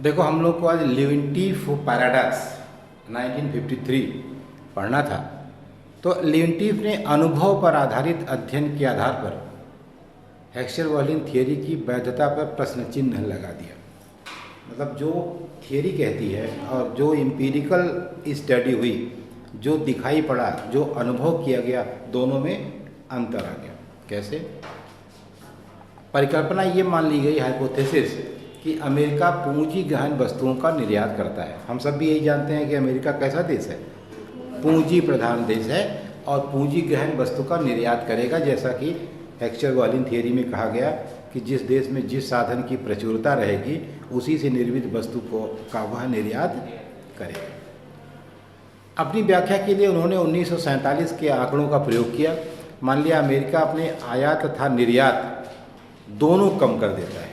देखो, हम लोग को आज लिविंटीफ पैराडॉक्स 1953 पढ़ना था। तो लिविंटीफ ने अनुभव पर आधारित अध्ययन के आधार पर हेक्सचर-वॉलिन थियरी की वैधता पर प्रश्न चिन्ह लगा दिया। मतलब जो थियरी कहती है और जो एम्पिरिकल स्टडी हुई, जो दिखाई पड़ा, जो अनुभव किया गया, दोनों में अंतर आ गया। कैसे? परिकल्पना ये मान ली गई, हाइपोथेसिस, कि अमेरिका पूंजी गहन वस्तुओं का निर्यात करता है। हम सब भी यही जानते हैं कि अमेरिका कैसा देश है, पूंजी प्रधान देश है और पूंजी गहन वस्तु का निर्यात करेगा। जैसा कि हेक्सचर-वॉलिन थियरी में कहा गया कि जिस देश में जिस साधन की प्रचुरता रहेगी उसी से निर्मित वस्तु का वह निर्यात करेगा। अपनी व्याख्या के लिए उन्होंने 1947 के आंकड़ों का प्रयोग किया। मान लिया अमेरिका अपने आयात तथा निर्यात दोनों कम कर देता है।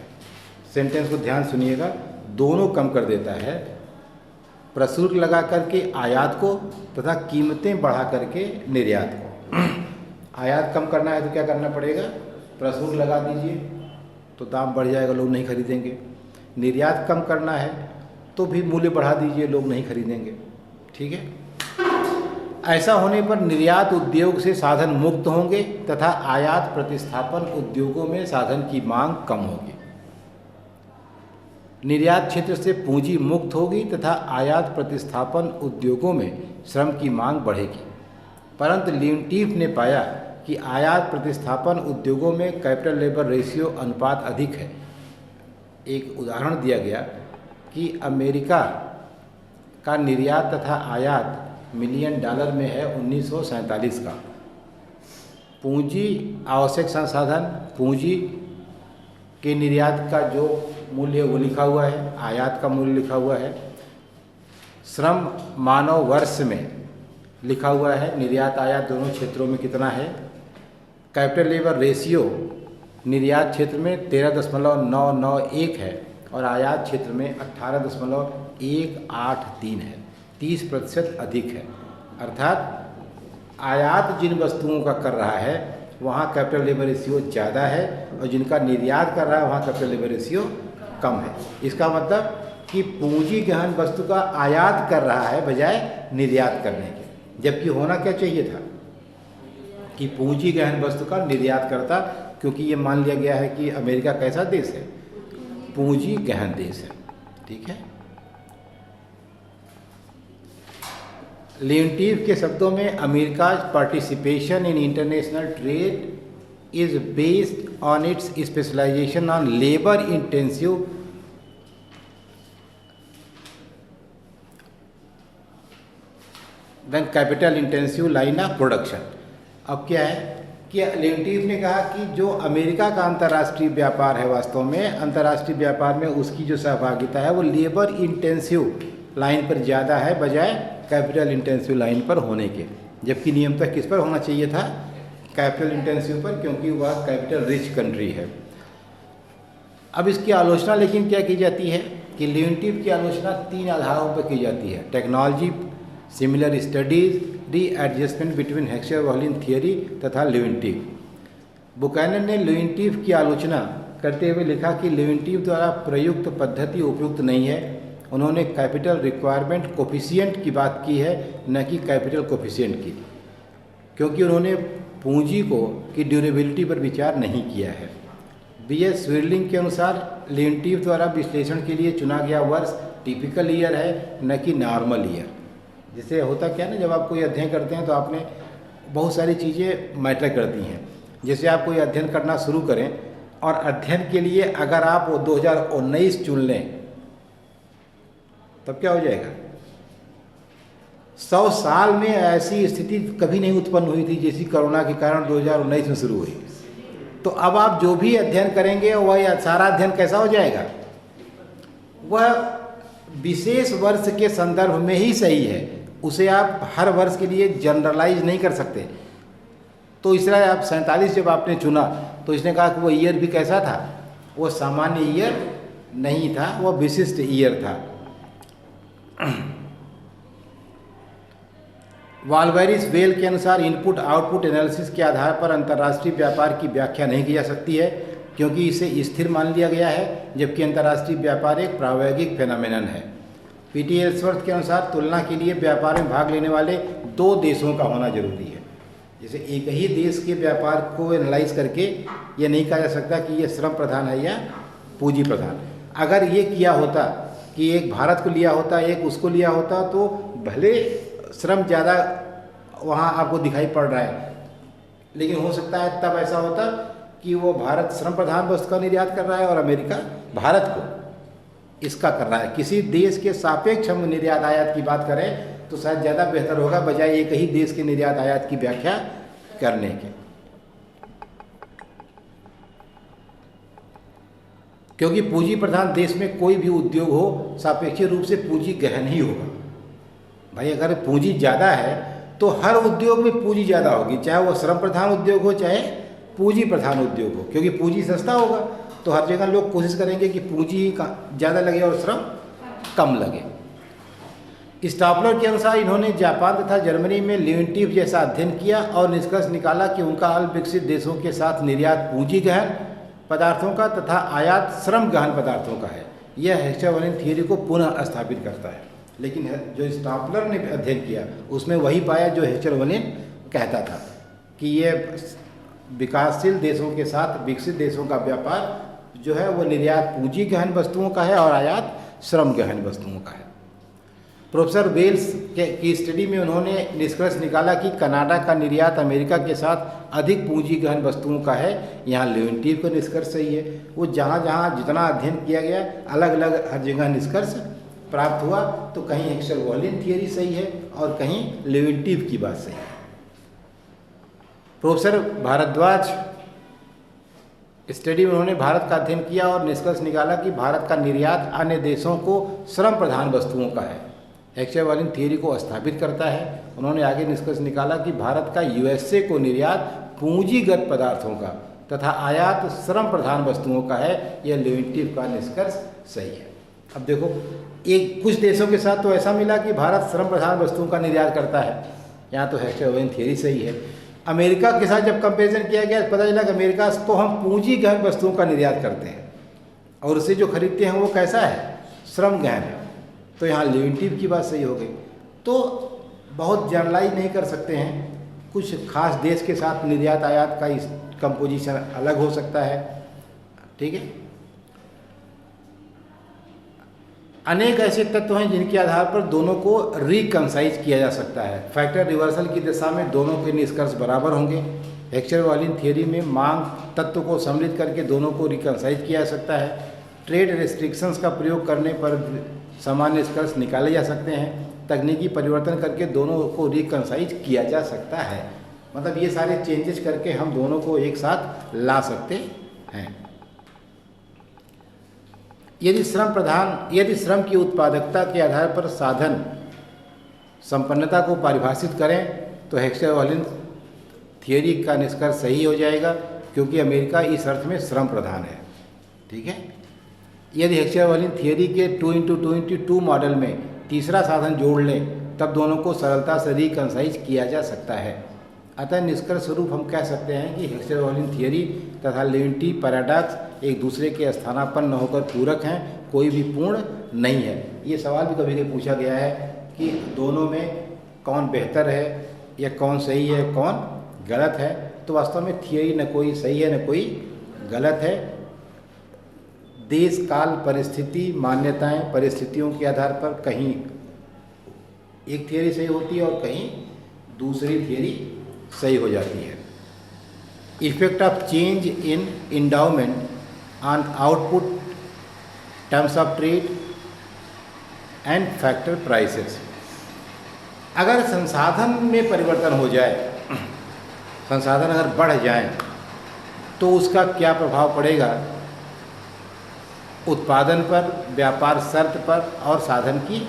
सेंटेंस को ध्यान सुनिएगा, दोनों कम कर देता है। प्रशुल्क लगा करके आयात को तथा कीमतें बढ़ा करके निर्यात को। आयात कम करना है तो क्या करना पड़ेगा? प्रशुल्क लगा दीजिए तो दाम बढ़ जाएगा, लोग नहीं खरीदेंगे। निर्यात कम करना है तो भी मूल्य बढ़ा दीजिए, लोग नहीं खरीदेंगे। ठीक है? ऐसा होने पर निर्यात उद्योग से साधन मुक्त होंगे तथा आयात प्रतिस्थापन उद्योगों में साधन की मांग कम होगी। निर्यात क्षेत्र से पूंजी मुक्त होगी तथा आयात प्रतिस्थापन उद्योगों में श्रम की मांग बढ़ेगी। परंतु लिविंटीफ ने पाया कि आयात प्रतिस्थापन उद्योगों में कैपिटल लेबर रेशियो अनुपात अधिक है। एक उदाहरण दिया गया कि अमेरिका का निर्यात तथा आयात मिलियन डॉलर में है 1947 का। पूंजी, आवश्यक संसाधन, पूंजी के निर्यात का जो मूल्य वो लिखा हुआ है, आयात का मूल्य लिखा हुआ है। श्रम मानव वर्ष में लिखा हुआ है, निर्यात आयात दोनों क्षेत्रों में कितना है। कैपिटल लेबर रेशियो निर्यात क्षेत्र में 13.991 है और आयात क्षेत्र में 18.183 है, 30% अधिक है। अर्थात आयात जिन वस्तुओं का कर रहा है वहाँ कैपिटल लेबर रेशियो ज़्यादा है और जिनका निर्यात कर रहा है वहाँ कैपिटल लेबर रेशियो कम है। इसका मतलब कि पूंजी गहन वस्तु का आयात कर रहा है बजाय निर्यात करने के, जबकि होना क्या चाहिए था कि पूंजी गहन वस्तु का निर्यात करता, क्योंकि ये मान लिया गया है कि अमेरिका कैसा देश है, पूंजी गहन देश है। ठीक है? लिविंटीफ के शब्दों में America participation in international trade is based on its specialization on labor intensive than capital intensive line of production। अब क्या है कि लिविंटीफ ने कहा कि जो अमेरिका का अंतर्राष्ट्रीय व्यापार है, वास्तव में अंतर्राष्ट्रीय व्यापार में उसकी जो सहभागिता है वो लेबर इंटेंसिव लाइन पर ज़्यादा है बजाय कैपिटल इंटेंसिव लाइन पर होने के। जबकि नियमतः किस पर होना चाहिए था? कैपिटल इंटेंसिव पर, क्योंकि वह कैपिटल रिच कंट्री है। अब इसकी आलोचना लेकिन क्या की जाती है कि लिविंटीफ की आलोचना 3 आधारों पर की जाती है: technology, similar studies, readjustment between Heckscher Ohlin theory तथा लिविंटीफ। बुकैनन ने लिविंटीफ की आलोचना करते हुए लिखा कि लिविंटीफ द्वारा प्रयुक्त पद्धति उपयुक्त नहीं है। उन्होंने कैपिटल रिक्वायरमेंट कोफिशिएंट की बात की है, न कि कैपिटल कोफिशिएंट की, क्योंकि उन्होंने पूंजी की ड्यूरेबिलिटी पर विचार नहीं किया है। B.S. स्विर्लिंग के अनुसार लिविंटीफ द्वारा विश्लेषण के लिए चुना गया वर्ष टिपिकल ईयर है, न कि नॉर्मल ईयर। जैसे होता क्या ना, जब आप कोई अध्ययन करते हैं तो आपने बहुत सारी चीज़ें मैटर करती हैं। जैसे आप कोई अध्ययन करना शुरू करें और अध्ययन के लिए अगर आप 2019 चुन लें तब क्या हो जाएगा? 100 साल में ऐसी स्थिति कभी नहीं उत्पन्न हुई थी जैसी कोरोना के कारण 2019 में शुरू हुई। तो अब आप जो भी अध्ययन करेंगे वह सारा अध्ययन कैसा हो जाएगा? वह विशेष वर्ष के संदर्भ में ही सही है, उसे आप हर वर्ष के लिए जनरलाइज नहीं कर सकते। तो इसलिए आप 47 जब आपने चुना तो इसने कहा कि वो ईयर भी कैसा था? वो सामान्य ईयर नहीं था, वह विशिष्ट ईयर था। वाल्वेरिस वेल के अनुसार इनपुट आउटपुट एनालिसिस के आधार पर अंतर्राष्ट्रीय व्यापार की व्याख्या नहीं की जा सकती है। क्योंकि इसे स्थिर मान लिया गया है, जबकि अंतर्राष्ट्रीय व्यापार एक प्रायोगिक फेनोमेनन है। पीटी एल्सवर्थ के अनुसार तुलना के लिए व्यापार में भाग लेने वाले दो देशों का होना जरूरी है। जैसे एक ही देश के व्यापार को एनालाइज करके ये नहीं कहा जा सकता कि ये श्रम प्रधान है या पूंजी प्रधान। अगर ये किया होता कि एक भारत को लिया होता, एक उसको लिया होता, तो भले श्रम ज़्यादा वहाँ आपको दिखाई पड़ रहा है, लेकिन हो सकता है तब ऐसा होता कि वो भारत श्रम प्रधान वस्तु का निर्यात कर रहा है और अमेरिका भारत को इसका कर रहा है। किसी देश के सापेक्ष हम निर्यात आयात की बात करें तो शायद ज़्यादा बेहतर होगा, बजाय एक ही देश के निर्यात आयात की व्याख्या करने के। क्योंकि पूंजी प्रधान देश में कोई भी उद्योग हो, सापेक्षिक रूप से पूंजी गहन ही होगा। भाई अगर पूंजी ज़्यादा है तो हर उद्योग में पूंजी ज़्यादा होगी, चाहे वो श्रम प्रधान उद्योग हो चाहे पूंजी प्रधान उद्योग हो, क्योंकि पूंजी सस्ता होगा तो हर जगह लोग कोशिश करेंगे कि पूंजी का ज़्यादा लगे और श्रम कम लगे। स्टापलर के अनुसार इन्होंने जापान तथा जर्मनी में लेवेंटिव जैसा अध्ययन किया और निष्कर्ष निकाला कि उनका अल्प विकसित देशों के साथ निर्यात पूंजी गहन पदार्थों का तथा आयात श्रम गहन पदार्थों का है। यह हेक्सर-वॉलिन थियरी को पुनः स्थापित करता है। लेकिन जो स्टापलर ने अध्ययन किया उसमें वही पाया जो हेक्सर-वॉलिन कहता था कि ये विकासशील देशों के साथ विकसित देशों का व्यापार जो है वो निर्यात पूंजी गहन वस्तुओं का है और आयात श्रम गहन वस्तुओं का है। प्रोफेसर वेल्स की स्टडी में उन्होंने निष्कर्ष निकाला कि कनाडा का निर्यात अमेरिका के साथ अधिक पूंजी गहन वस्तुओं का है। यहाँ लेवेंटिव का निष्कर्ष सही है। वो जहाँ जहाँ जितना अध्ययन किया गया अलग अलग हर जगह निष्कर्ष प्राप्त हुआ, तो कहीं हेक्सर-वॉलिन थियरी सही है और कहीं लेवेंटिव की बात सही है। प्रोफेसर भारद्वाज स्टडी में उन्होंने भारत का अध्ययन किया और निष्कर्ष निकाला कि भारत का निर्यात अन्य देशों को श्रम प्रधान वस्तुओं का है। हेक्सर-वॉलिन थियरी को स्थापित करता है। उन्होंने आगे निष्कर्ष निकाला कि भारत का यूएसए को निर्यात पूंजीगत पदार्थों का तथा आयात श्रम प्रधान वस्तुओं का है। यह लेवेंटिव का निष्कर्ष सही है। अब देखो, एक कुछ देशों के साथ तो ऐसा मिला कि भारत श्रम प्रधान वस्तुओं का निर्यात करता है, यहाँ तो हेक्सर-वॉलिन थियरी सही है। अमेरिका के साथ जब कंपेरिजन किया गया पता चला कि अमेरिका को हम पूंजी गहन वस्तुओं का निर्यात करते हैं और उसे जो खरीदते हैं वो कैसा है, श्रम गहन है। तो यहाँ लेवेंटिव की बात सही हो गई। तो बहुत जनरलाइज नहीं कर सकते हैं, कुछ खास देश के साथ निर्यात आयात का इस कंपोजिशन अलग हो सकता है। ठीक है, अनेक ऐसे तत्व हैं जिनके आधार पर दोनों को रिकंसाइज किया जा सकता है। फैक्टर रिवर्सल की दिशा में दोनों के निष्कर्ष बराबर होंगे। हेक्सर-वॉलिन थियरी में मांग तत्व को सम्मिलित करके दोनों को रिकंसाइज किया जा सकता है। ट्रेड रेस्ट्रिक्शंस का प्रयोग करने पर समान निष्कर्ष निकाले जा सकते हैं। तकनीकी परिवर्तन करके दोनों को रिकंसाइज किया जा सकता है। मतलब ये सारे चेंजेस करके हम दोनों को एक साथ ला सकते हैं। यदि श्रम की उत्पादकता के आधार पर साधन संपन्नता को परिभाषित करें तो हेक्सर-वॉलिन थियरी का निष्कर्ष सही हो जाएगा, क्योंकि अमेरिका इस अर्थ में श्रम प्रधान है। ठीक है, यदि हेक्सर-वॉलिन थियरी के 2x2x2 मॉडल में तीसरा साधन जोड़ लें तब दोनों को सरलता से रिकंसाइज किया जा सकता है। अतः निष्कर्ष स्वरूप हम कह सकते हैं कि हेक्सर-वॉलिन थियरी तथा लेवेंटिव पैराडॉक्स एक दूसरे के स्थानापन्न होकर पूरक हैं, कोई भी पूर्ण नहीं है। ये सवाल भी कभी कभी पूछा गया है कि दोनों में कौन बेहतर है या कौन सही है कौन गलत है। तो वास्तव में थियरी न कोई सही है न कोई गलत है। देश काल परिस्थिति मान्यताएं परिस्थितियों के आधार पर कहीं एक थियरी सही होती है और कहीं दूसरी थियरी सही हो जाती है। Effect of change in endowment on output terms of trade and factor prices. अगर संसाधन में परिवर्तन हो जाए, संसाधन अगर बढ़ जाए तो उसका क्या प्रभाव पड़ेगा उत्पादन पर, व्यापार शर्त पर और साधन की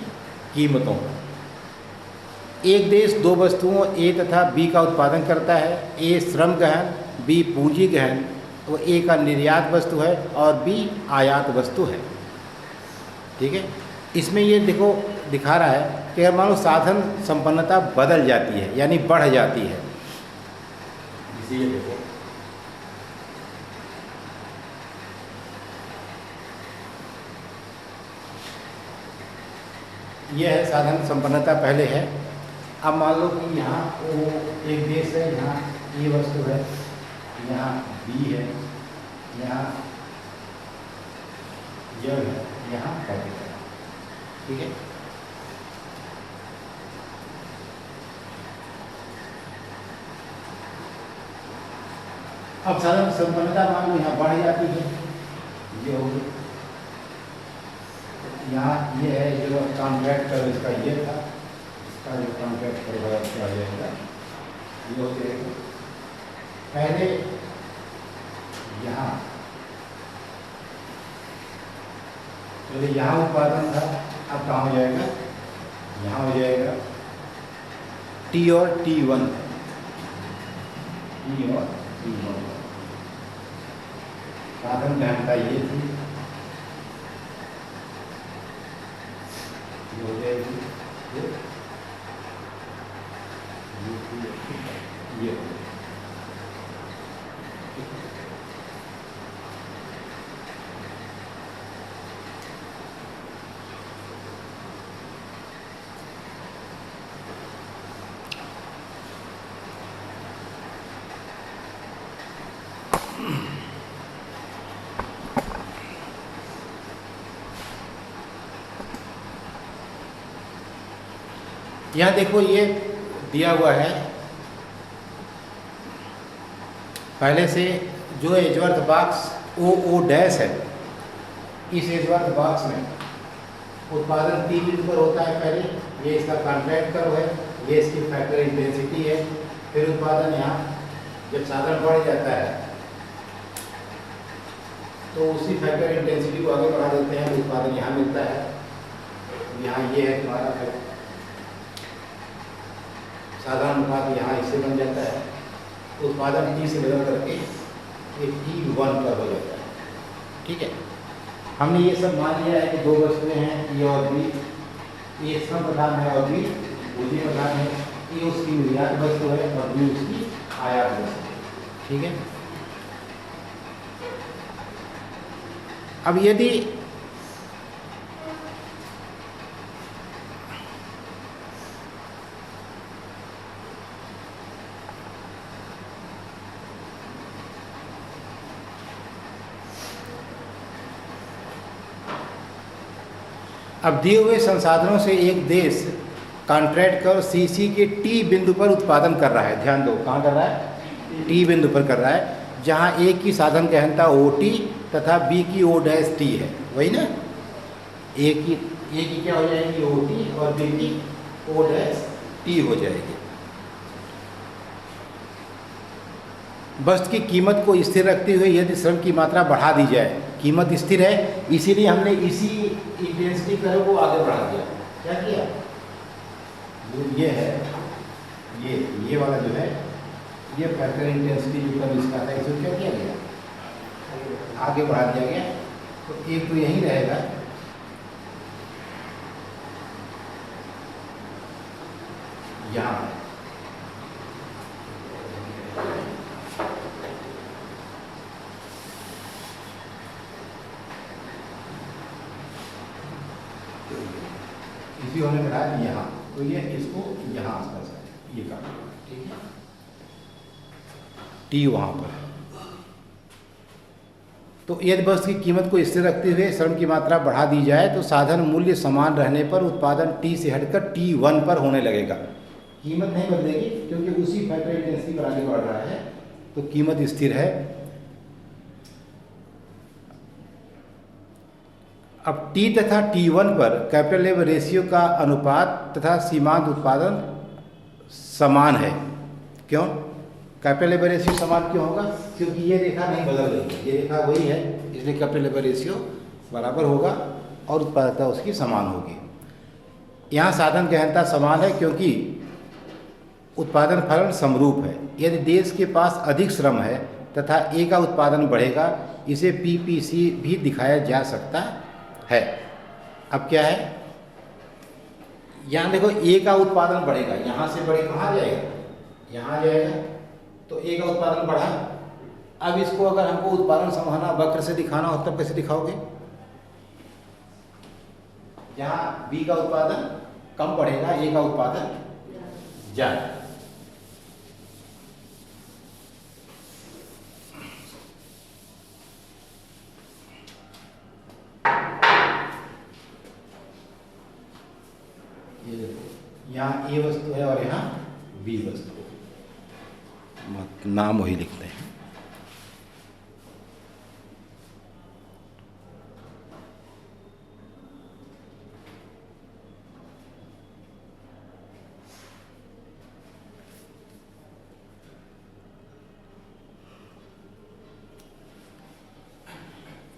कीमतों पर। एक देश दो वस्तुओं ए तथा बी का उत्पादन करता है। ए श्रम गहन, बी पूंजी गहन। वो ए का निर्यात वस्तु है और बी आयात वस्तु है। ठीक है, इसमें ये देखो दिखा रहा है कि अगर मान लो साधन संपन्नता बदल जाती है यानी बढ़ जाती है, इसीलिए देखो ये है साधन संपन्नता पहले है। अब मान लो कि यहाँ वो एक देश है, यहाँ ये वस्तु है, यहाँ बी है, यहाँ जल है, यहाँ कैपिटल है, ठीक है। अब साधन संपन्नता मान लो यहाँ बढ़ जाती है, ये हो गई। यहाँ ये है जो कॉन्ट्रैक्ट कर इसका ये था, इसका जो कॉन्ट्रैक्ट करवाया किया जाएगा ये हो जाएगा। पहले यहाँ पहले यहाँ उत्पादन था, अब कहाँ हो जाएगा, यहाँ हो जाएगा। टी और T1 टी और T1 साधन घनता ये थी, ये हो जाएगी, ये हो जाएगी। यहाँ देखो ये दिया हुआ है पहले से जो एजवर्थ बॉक्स ओ डैश है, इस एजवर्थ बॉक्स में उत्पादन 3 बिंदु पर होता है। पहले ये इसका कॉन्ट्रैक्ट कर्व है, ये इसकी फैक्टर इंटेंसिटी है। फिर उत्पादन यहाँ जब साधन बढ़ जाता है तो उसी फैक्टर इंटेंसिटी को आगे बढ़ा देते हैं, उत्पादन यहाँ मिलता है। यहाँ ये है तुम्हारा फिर साधारण अनुपात यहाँ इससे बन जाता है, उत्पादन T से बदल करके ये T1 पर हो जाता है, ठीक है। हमने ये सब मान लिया है कि दो वस्तुएं हैं, ए और बी, ए सम प्रधान है और बी उसी प्रधान है। ए उसकी निर्यात वस्तु है और बी उसकी आयात वस्तु है, ठीक है। अब यदि अब दिए हुए संसाधनों से एक देश कॉन्ट्रैक्ट कर सीसी के टी बिंदु पर उत्पादन कर रहा है, ध्यान दो कहाँ कर रहा है, टी बिंदु पर कर रहा है, जहाँ ए की साधन गहनता OT तथा बी की O' T है, वही ना। ए की क्या हो जाएगी OT और बी की O' T हो जाएगी। वस्तु की कीमत को स्थिर रखते हुए यदि श्रम की मात्रा बढ़ा दी जाए, कीमत स्थिर है इसीलिए हमने इसी इंटेंसिटी कर्व को आगे बढ़ा दिया। क्या किया, जो ये है, ये वाला जो है, ये फैक्टर इंटेंसिटी जो कर्व इसका था, इसको क्या किया गया, आगे बढ़ा दिया गया। तो एक तो यही रहेगा, यहाँ इसी होने के बाद यहाँ, तो ये इसको यहाँ आसपास है, ये काम, ठीक है। टी वहाँ पर, तो यदि वस्तु की कीमत को स्थिर रखते हुए श्रम की मात्रा बढ़ा दी जाए तो साधन मूल्य समान रहने पर उत्पादन T से हटकर T1 पर होने लगेगा। कीमत नहीं बदलेगी क्योंकि उसी फैक्टर इंटेंसिटी पर आगे बढ़ रहा है, तो कीमत स्थिर है। अब T तथा T1 पर कैपिटल लेबर रेशियो का अनुपात तथा सीमांत उत्पादन समान है। क्यों कैपिटल लेबर रेशियो समान क्यों होगा, क्योंकि ये रेखा नहीं बदल रही है, ये रेखा वही है, इसलिए कैपिटल लेबर रेशियो बराबर होगा और उत्पादकता उसकी समान होगी। यहाँ साधन गहनता समान है क्योंकि उत्पादन फलन समरूप है। यदि देश के पास अधिक श्रम है तथा ए का उत्पादन बढ़ेगा, इसे PPC भी दिखाया जा सकता है। अब क्या है, यहाँ देखो ए का उत्पादन बढ़ेगा, यहाँ से बढ़े कहाँ जाएगा, यहाँ जाएगा, तो ए का उत्पादन बढ़ा। अब इसको अगर हमको उत्पादन संभावना वक्र से दिखाना हो तब कैसे दिखाओगे, जहाँ बी का उत्पादन कम बढ़ेगा, ए का उत्पादन ज़्यादा। ये देखो यहाँ ए वस्तु है और यहाँ बी वस्तु है, नाम वही लिखते हैं।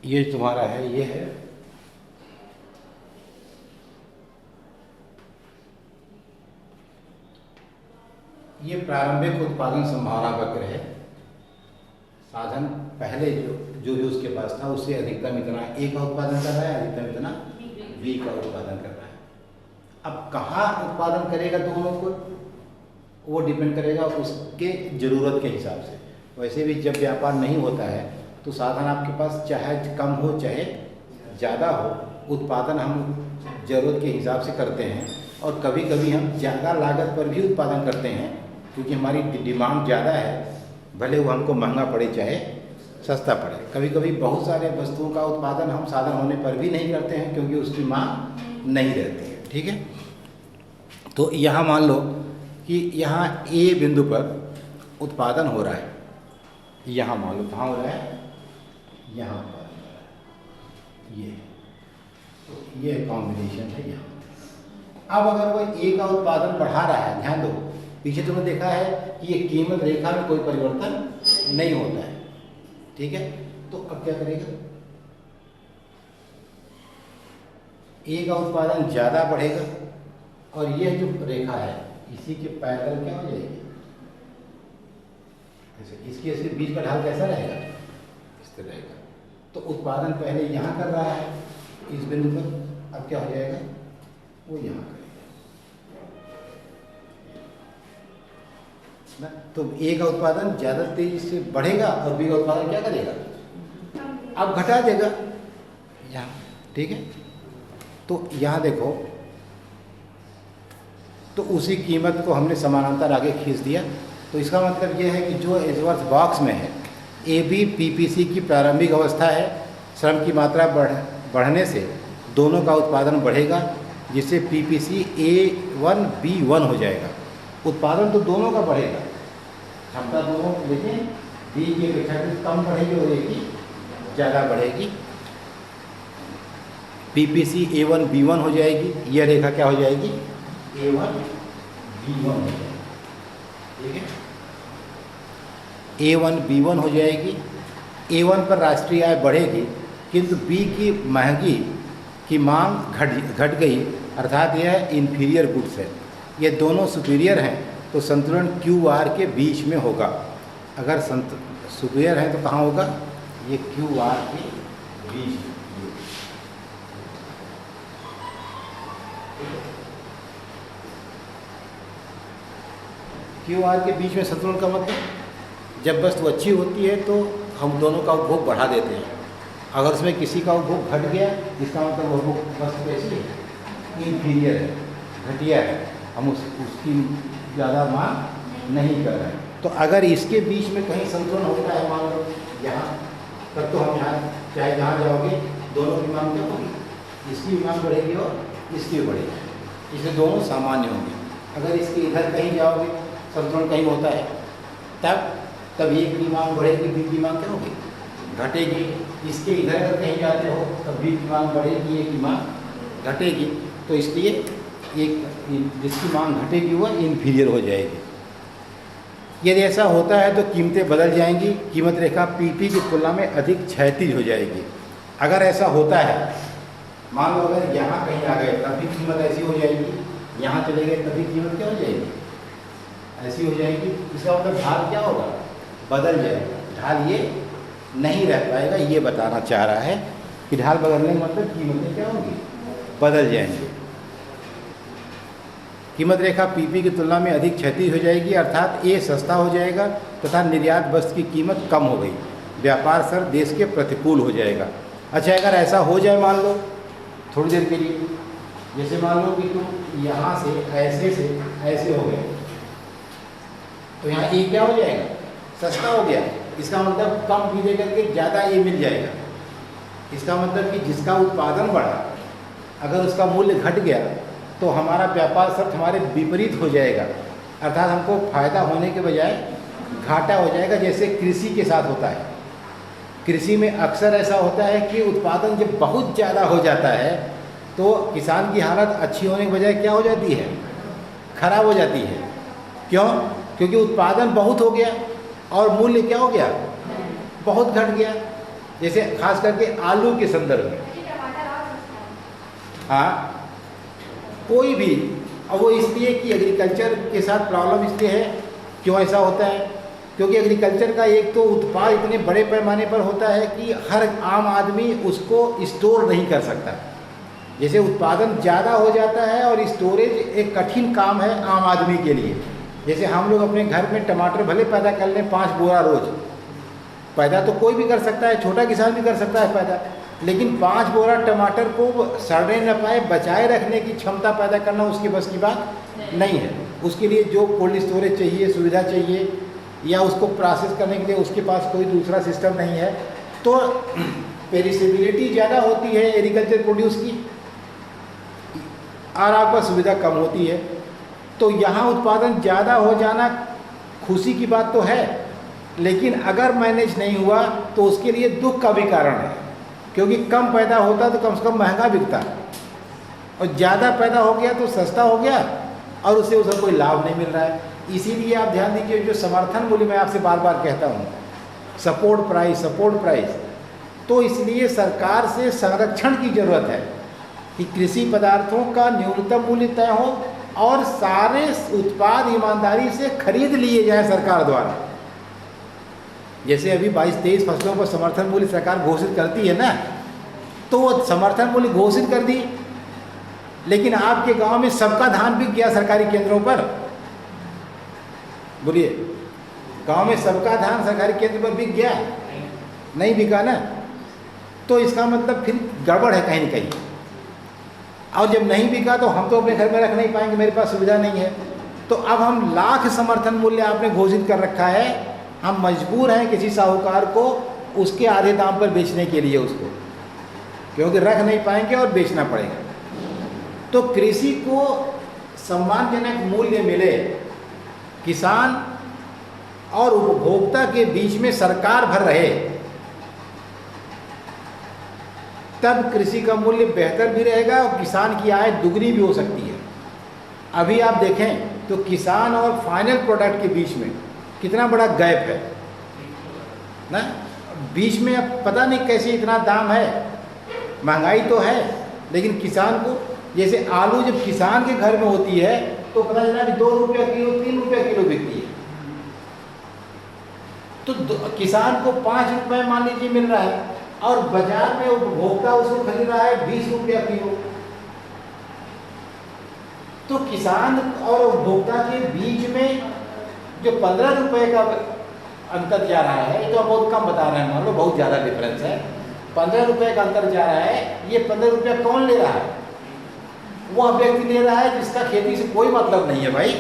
ये तुम्हारा है, ये है ये प्रारंभिक उत्पादन संभावना वक्र है। साधन पहले जो भी उसके पास था उससे अधिकतम इतना ए का उत्पादन कर रहा है, अधिकतम इतना बी का उत्पादन कर रहा है। अब कहाँ उत्पादन करेगा दोनों को, वो डिपेंड करेगा उसके ज़रूरत के हिसाब से। वैसे भी जब व्यापार नहीं होता है तो साधन आपके पास चाहे कम हो चाहे ज़्यादा हो, उत्पादन हम ज़रूरत के हिसाब से करते हैं। और कभी कभी हम ज़्यादा लागत पर भी उत्पादन करते हैं क्योंकि हमारी डिमांड ज़्यादा है, भले वो हमको महंगा पड़े चाहे सस्ता पड़े। कभी कभी बहुत सारे वस्तुओं का उत्पादन हम साधन होने पर भी नहीं करते हैं क्योंकि उसकी मांग नहीं रहती है। ठीक है, तो यहाँ मान लो कि यहाँ ए बिंदु पर उत्पादन हो रहा है, यहाँ मान लो कहाँ हो रहा है, यहाँ पर ये, तो ये कॉम्बिनेशन है यहाँ। अब अगर वो ए का उत्पादन बढ़ा रहा है, ध्यान दो पीछे तुमने देखा है कि ये कीमत रेखा में कोई परिवर्तन नहीं होता है। ठीक है, तो अब क्या करेगा, ए का उत्पादन ज़्यादा बढ़ेगा और ये जो रेखा है इसी के पैरेलल क्या हो जाएगी, इसके इसके बीच का ढाल कैसा रहेगा, इस तरह रहेगा। तो उत्पादन पहले यहाँ कर रहा है इस बिंदु पर, अब क्या हो जाएगा, वो यहाँ करेगा ना। तो ए का उत्पादन ज़्यादा तेजी से बढ़ेगा और बी का उत्पादन क्या करेगा, अब घटा देगा यहाँ। ठीक है, तो यहाँ देखो, तो उसी कीमत को हमने समानांतर आगे खींच दिया। तो इसका मतलब ये है कि जो एजवर्थ बॉक्स में है ए बी पीपीसी की प्रारंभिक अवस्था है, श्रम की मात्रा बढ़ने से दोनों का उत्पादन बढ़ेगा जिससे पीपीसी A1 B1 हो जाएगा। उत्पादन तो दोनों का बढ़ेगा, क्षमता दोनों, लेकिन बी की अपेक्षाकृत कम बढ़ेगी और ए की ज़्यादा बढ़ेगी। पीपीसी A1 B1 हो जाएगी, यह रेखा क्या हो जाएगी, A1 B1 हो जाएगी। ठीक है, A1 B1 हो जाएगी। A1 पर राष्ट्रीय आय बढ़ेगी किंतु B की महंगी की मांग घट गई, अर्थात यह इन्फीरियर गुड्स है। ये दोनों सुपीरियर हैं तो संतुलन QR के बीच में होगा। अगर सुपीरियर है तो कहाँ होगा, ये QR के बीच में। QR के बीच में संतुलन का मतलब, जब वस्तु अच्छी होती है तो हम दोनों का उपभोग बढ़ा देते हैं। अगर उसमें किसी का उपभोग घट गया इसका मतलब वो वस्तु कैसी है, इन्फीरियर है, घटिया है, हम उसकी ज़्यादा मांग नहीं कर रहे हैं। तो अगर इसके बीच में कहीं संतुलन होता है, मान लो यहाँ, तब तो हम यहाँ चाहे जहाँ जाओगे दोनों की मांग क्या होगी, इसकी भी मांग बढ़ेगी और इसकी भी बढ़ेगी, इसलिए दोनों सामान्य होंगे। अगर इसके इधर कहीं जाओगे संतुलन कहीं होता है, तब एक की मांग बढ़ेगी, बी की मांग क्या होगी, घटेगी। इसके इधर अगर कहीं जाते हो तब बी की मांग बढ़ेगी, ए की मांग घटेगी। तो इसलिए एक जिसकी मांग घटेगी वह इन्फीरियर हो जाएगी। यदि ऐसा होता है तो कीमतें बदल जाएंगी, कीमत रेखा पीपी की तुलना में अधिक क्षैतिज हो जाएगी। अगर ऐसा होता है, मान लो अगर यहाँ कहीं आ गए तब भी कीमत ऐसी हो जाएगी, यहाँ चले गए तभी कीमत क्या हो जाएगी, ऐसी हो जाएगी। इसका मतलब ढाल क्या होगा, बदल जाएगा, ढाल ये नहीं रह पाएगा। ये बताना चाह रहा है कि ढाल बदलने का मतलब कीमतें क्या होंगी, बदल जाएंगी। कीमत रेखा पीपी की तुलना में अधिक क्षैतिज हो जाएगी, अर्थात ए सस्ता हो जाएगा तथा निर्यात वस्तु की कीमत कम हो गई, व्यापार स्तर देश के प्रतिकूल हो जाएगा। अच्छा, अगर ऐसा हो जाए, मान लो थोड़ी देर के लिए जैसे मान लो कि तुम यहाँ से ऐसे हो गए, तो यहाँ ए क्या हो जाएगा, सस्ता हो गया। इसका मतलब कम फी दे करके ज़्यादा ए मिल जाएगा। इसका मतलब कि जिसका उत्पादन बढ़ा, अगर उसका मूल्य घट गया तो हमारा व्यापार शर्त हमारे विपरीत हो जाएगा, अर्थात हमको फायदा होने के बजाय घाटा हो जाएगा। जैसे कृषि के साथ होता है, कृषि में अक्सर ऐसा होता है कि उत्पादन जब बहुत ज़्यादा हो जाता है तो किसान की हालत अच्छी होने के बजाय क्या हो जाती है, खराब हो जाती है। क्यों? क्योंकि उत्पादन बहुत हो गया और मूल्य क्या हो गया, बहुत घट गया। जैसे खास करके आलू के संदर्भ में, हाँ, कोई भी, अब वो इसलिए कि एग्रीकल्चर के साथ प्रॉब्लम इसलिए है। क्यों ऐसा होता है? क्योंकि एग्रीकल्चर का एक तो उत्पाद इतने बड़े पैमाने पर होता है कि हर आम आदमी उसको स्टोर नहीं कर सकता। जैसे उत्पादन ज़्यादा हो जाता है और स्टोरेज एक कठिन काम है आम आदमी के लिए। जैसे हम लोग अपने घर में टमाटर भले पैदा कर लें 5 बोरा रोज, पैदा तो कोई भी कर सकता है, छोटा किसान भी कर सकता है पैदा, लेकिन 5 बोरा टमाटर को सड़ने न पाए बचाए रखने की क्षमता पैदा करना उसकी बस की बात नहीं है। उसके लिए जो कोल्ड स्टोरेज चाहिए, सुविधा चाहिए, या उसको प्रोसेस करने के लिए उसके पास कोई दूसरा सिस्टम नहीं है, तो पेरिसेबिलिटी ज़्यादा होती है एग्रीकल्चर प्रोड्यूस की और आपका सुविधा कम होती है। तो यहाँ उत्पादन ज़्यादा हो जाना खुशी की बात तो है, लेकिन अगर मैनेज नहीं हुआ तो उसके लिए दुख का भी कारण है। क्योंकि कम पैदा होता तो कम से कम महंगा बिकता, और ज़्यादा पैदा हो गया तो सस्ता हो गया और उससे उसे कोई लाभ नहीं मिल रहा है। इसीलिए आप ध्यान दीजिए, जो समर्थन मूल्य मैं आपसे बार बार कहता हूँ, सपोर्ट प्राइस, तो इसलिए सरकार से संरक्षण की ज़रूरत है कि कृषि पदार्थों का न्यूनतम मूल्य तय हो और सारे उत्पाद ईमानदारी से खरीद लिए जाए सरकार द्वारा। जैसे अभी 22-23 फसलों पर समर्थन मूल्य सरकार घोषित करती है ना, तो वो समर्थन मूल्य घोषित कर दी, लेकिन आपके गांव में सबका धान बिक गया सरकारी केंद्रों पर। बोलिए, गांव में सबका धान सरकारी केंद्र पर बिक गया? नहीं बिका ना, तो इसका मतलब फिर गड़बड़ है कहीं न कहीं। और जब नहीं बिका तो हम तो अपने घर में रख नहीं पाएंगे, मेरे पास सुविधा नहीं है। तो अब हम लाख समर्थन मूल्य आपने घोषित कर रखा है, हम मजबूर हैं किसी साहूकार को उसके आधे दाम पर बेचने के लिए उसको, क्योंकि रख नहीं पाएंगे और बेचना पड़ेगा। तो कृषि को सम्मानजनक मूल्य मिले, किसान और उपभोक्ता के बीच में सरकार भर रहे, तब कृषि का मूल्य बेहतर भी रहेगा और किसान की आय दुगनी भी हो सकती है। अभी आप देखें तो किसान और फाइनल प्रोडक्ट के बीच में कितना बड़ा गैप है ना, बीच में अब पता नहीं कैसे इतना दाम है। महंगाई तो है, लेकिन किसान को, जैसे आलू जब किसान के घर में होती है तो पता चला कि 2 रुपया किलो, 3 रुपया किलो बिकती है, तो किसान को 5 रुपये मान लीजिए मिल रहा है और बाजार में उपभोक्ता उसको खरीद रहा है 20 रुपया किलो। तो किसान और उपभोक्ता के बीच में जो 15 रुपये का अंतर जा रहा है, ये तो आप बहुत कम बता रहे हैं, मान लो बहुत ज़्यादा डिफरेंस है, 15 रुपये का अंतर जा रहा है। ये 15 रुपया कौन ले रहा है? वह व्यक्ति ले रहा है जिसका खेती से कोई मतलब नहीं है भाई,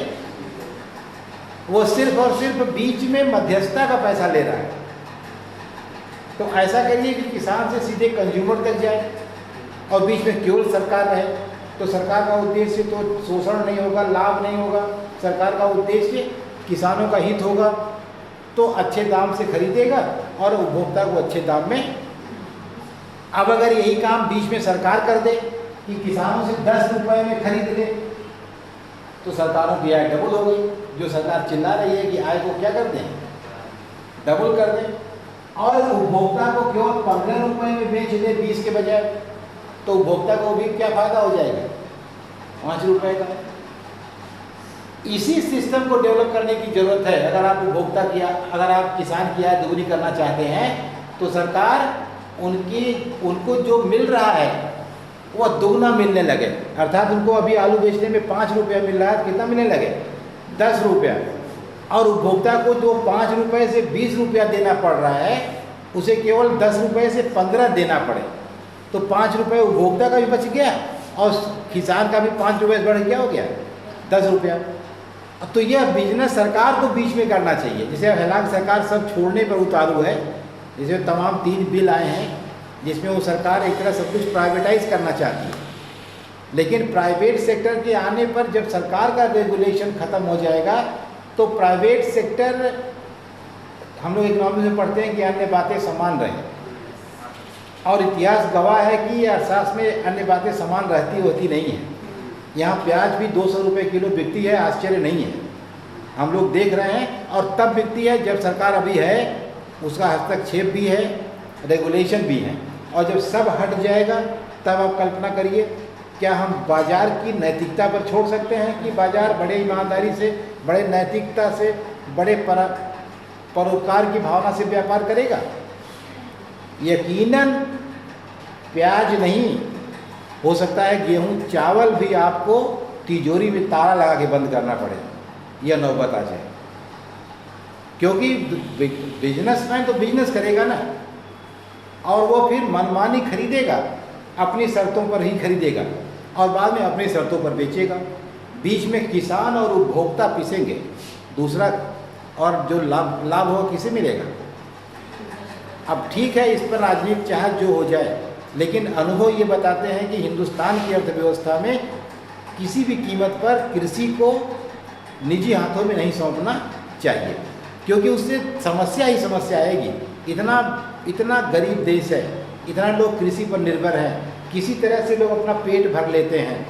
वो सिर्फ और सिर्फ बीच में मध्यस्थता का पैसा ले रहा है। तो ऐसा करिए कि किसान से सीधे कंज्यूमर तक जाए और बीच में केवल सरकार रहे, तो सरकार का उद्देश्य तो शोषण नहीं होगा, लाभ नहीं होगा, सरकार का उद्देश्य किसानों का हित होगा। तो अच्छे दाम से खरीदेगा और उपभोक्ता को अच्छे दाम में। अब अगर यही काम बीच में सरकार कर दे कि किसानों से 10 रुपये में खरीद ले, तो सरकारों की आय डबल हो गई। जो सरकार चिल्ला रही है कि आय को क्या कर दें, डबल कर दें, और उपभोक्ता को केवल 15 रुपये में बेच दे 20 के बजाय, तो उपभोक्ता को भी क्या फायदा हो जाएगा, 5 रुपये का। इसी सिस्टम को डेवलप करने की जरूरत है। अगर आप उपभोक्ता की, अगर आप किसान की आय दोगुनी करना चाहते हैं तो सरकार उनको जो मिल रहा है वह दोगुना मिलने लगे। अर्थात उनको अभी आलू बेचने में 5 रुपया मिल रहा है, कितना मिलने लगे, 10 रुपया, और उपभोक्ता को जो 5 रुपये से 20 रुपया देना पड़ रहा है उसे केवल 10 रुपये से 15 देना पड़े, तो 5 रुपये उपभोक्ता का भी बच गया और किसान का भी 5 रुपये बढ़ गया, हो गया 10 रुपया। तो यह बिजनेस सरकार को बीच में करना चाहिए। जैसे हालांकि सरकार सब छोड़ने पर उतारू है, जैसे तमाम 3 बिल आए हैं जिसमें वो सरकार एक तरह सब कुछ प्राइवेटाइज करना चाहती है, लेकिन प्राइवेट सेक्टर के आने पर जब सरकार का रेगुलेशन ख़त्म हो जाएगा तो प्राइवेट सेक्टर, हम लोग इकोनॉमिक्स में पढ़ते हैं कि अन्य बातें समान रहें, और इतिहास गवाह है कि अर्थशास्त्र में अन्य बातें समान रहती होती नहीं है। यहाँ प्याज भी 200 रुपये किलो बिकती है, आश्चर्य नहीं है, हम लोग देख रहे हैं, और तब बिकती है जब सरकार अभी है, उसका हस्तक्षेप भी है, रेगुलेशन भी है, और जब सब हट जाएगा तब आप कल्पना करिए क्या हम बाज़ार की नैतिकता पर छोड़ सकते हैं कि बाज़ार बड़े ईमानदारी से, बड़े नैतिकता से, बड़े परोपकार की भावना से व्यापार करेगा? यकीनन प्याज नहीं, हो सकता है गेहूं चावल भी आपको तिजोरी में ताला लगा के बंद करना पड़े, यह नौबत आ जाए, क्योंकि बिजनेसमैन तो बिजनेस करेगा ना, और वो फिर मनमानी खरीदेगा, अपनी शर्तों पर ही खरीदेगा और बाद में अपनी शर्तों पर बेचेगा। बीच में किसान और उपभोक्ता पिसेंगे, दूसरा और जो लाभ होगा किसे मिलेगा? अब ठीक है, इस पर राजनीति चाहे जो हो जाए, लेकिन अनुभव ये बताते हैं कि हिंदुस्तान की अर्थव्यवस्था में किसी भी कीमत पर कृषि को निजी हाथों में नहीं सौंपना चाहिए, क्योंकि उससे समस्या ही समस्या आएगी। इतना गरीब देश है, इतना लोग कृषि पर निर्भर हैं, किसी तरह से लोग अपना पेट भर लेते हैं।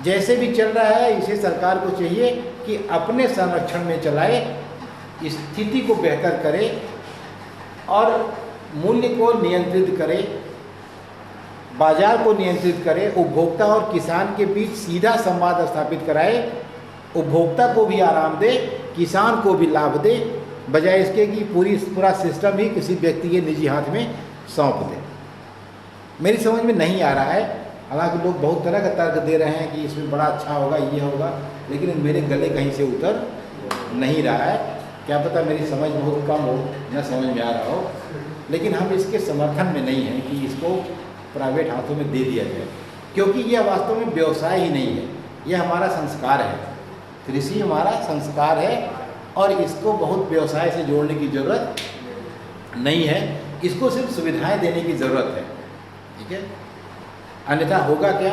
जैसे भी चल रहा है, इसे सरकार को चाहिए कि अपने संरक्षण में चलाए, स्थिति को बेहतर करे और मूल्य को नियंत्रित करे, बाजार को नियंत्रित करे, उपभोक्ता और किसान के बीच सीधा संवाद स्थापित कराए, उपभोक्ता को भी आराम दे, किसान को भी लाभ दे, बजाय इसके कि पूरा सिस्टम ही किसी व्यक्ति के निजी हाथ में सौंप दे। मेरी समझ में नहीं आ रहा है, हालांकि लोग बहुत तरह का तर्क दे रहे हैं कि इसमें बड़ा अच्छा होगा, ये होगा, लेकिन मेरे गले कहीं से उतर नहीं रहा है। क्या पता मेरी समझ बहुत कम हो, न समझ में आ रहा हो, लेकिन हम इसके समर्थन में नहीं हैं कि इसको प्राइवेट हाथों में दे दिया जाए, क्योंकि यह वास्तव में व्यवसाय ही नहीं है, यह हमारा संस्कार है। कृषि हमारा संस्कार है और इसको बहुत व्यवसाय से जोड़ने की ज़रूरत नहीं है, इसको सिर्फ सुविधाएं देने की ज़रूरत है, ठीक है। अन्यथा होगा क्या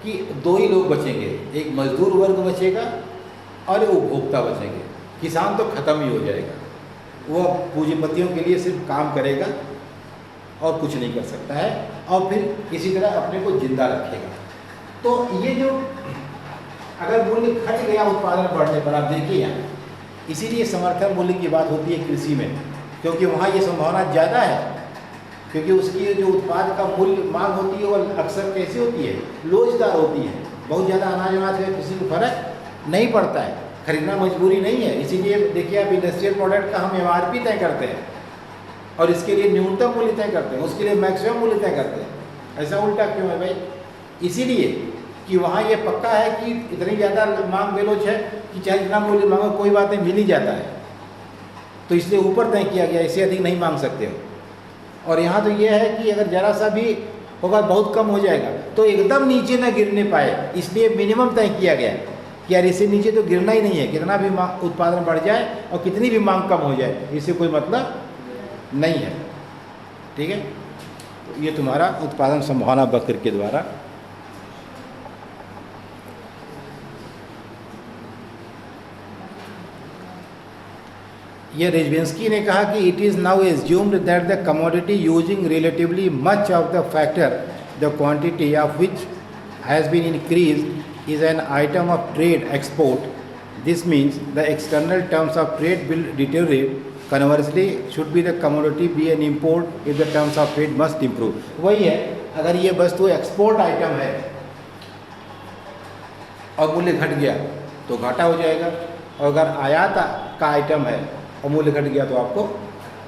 कि 2 ही लोग बचेंगे, एक मजदूर वर्ग बचेगा और उपभोक्ता बचेंगे। किसान तो ख़त्म ही हो जाएगा, वो पूंजीपतियों के लिए सिर्फ काम करेगा और कुछ नहीं कर सकता है, और फिर किसी तरह अपने को जिंदा रखेगा। तो ये जो अगर मूल्य घट गया उत्पादन बढ़ने पर, आप देखिए यहाँ, इसीलिए समर्थन मूल्य की बात होती है कृषि में, क्योंकि वहाँ ये संभावना ज़्यादा है, क्योंकि उसकी जो उत्पाद का मूल्य मांग होती है वो अक्सर कैसी होती है, लोचदार होती है। बहुत ज़्यादा अनाज में किसी को फर्क नहीं पड़ता है, खरीदना मजबूरी नहीं है। इसीलिए देखिए आप इंडस्ट्रियल प्रोडक्ट का हम MRP तय करते हैं और इसके लिए न्यूनतम मूल्य तय करते हैं, उसके लिए मैक्सिमम मूल्य तय करते हैं। ऐसा उल्टा क्यों है भाई? इसीलिए कि वहाँ ये पक्का है कि इतनी ज़्यादा मांग बेलोच है कि चाहे जितना मूल्य मांगो कोई बात नहीं, मिल ही जाता है, तो इसलिए ऊपर तय किया गया, इससे अधिक नहीं मांग सकते हो। और यहाँ तो ये है कि अगर ज़रा सा भी होगा बहुत कम हो जाएगा, तो एकदम नीचे ना गिरने पाए, इसलिए मिनिमम तय किया गया कि यार इससे नीचे तो गिरना ही नहीं है, कितना भी उत्पादन बढ़ जाए और कितनी भी मांग कम हो जाए, इससे कोई मतलब नहीं है, ठीक है। तो ये तुम्हारा उत्पादन संभावना वक्र के द्वारा ये रेजवेंस्की ने कहा कि it is now assumed that the commodity using relatively much of the factor the quantity of which has been increased is an item of trade export. This means the external terms of trade will deteriorate. Conversely should be the commodity be an import if the terms of trade must improve. वही है, अगर ये वस्तु export item है और मूल्य घट गया तो घाटा हो जाएगा, और अगर आयात का आइटम है और मूल्य घट गया तो आपको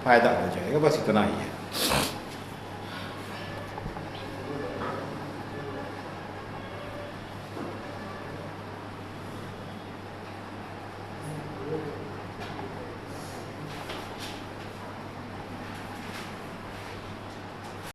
फ़ायदा हो जाएगा। बस इतना ही है।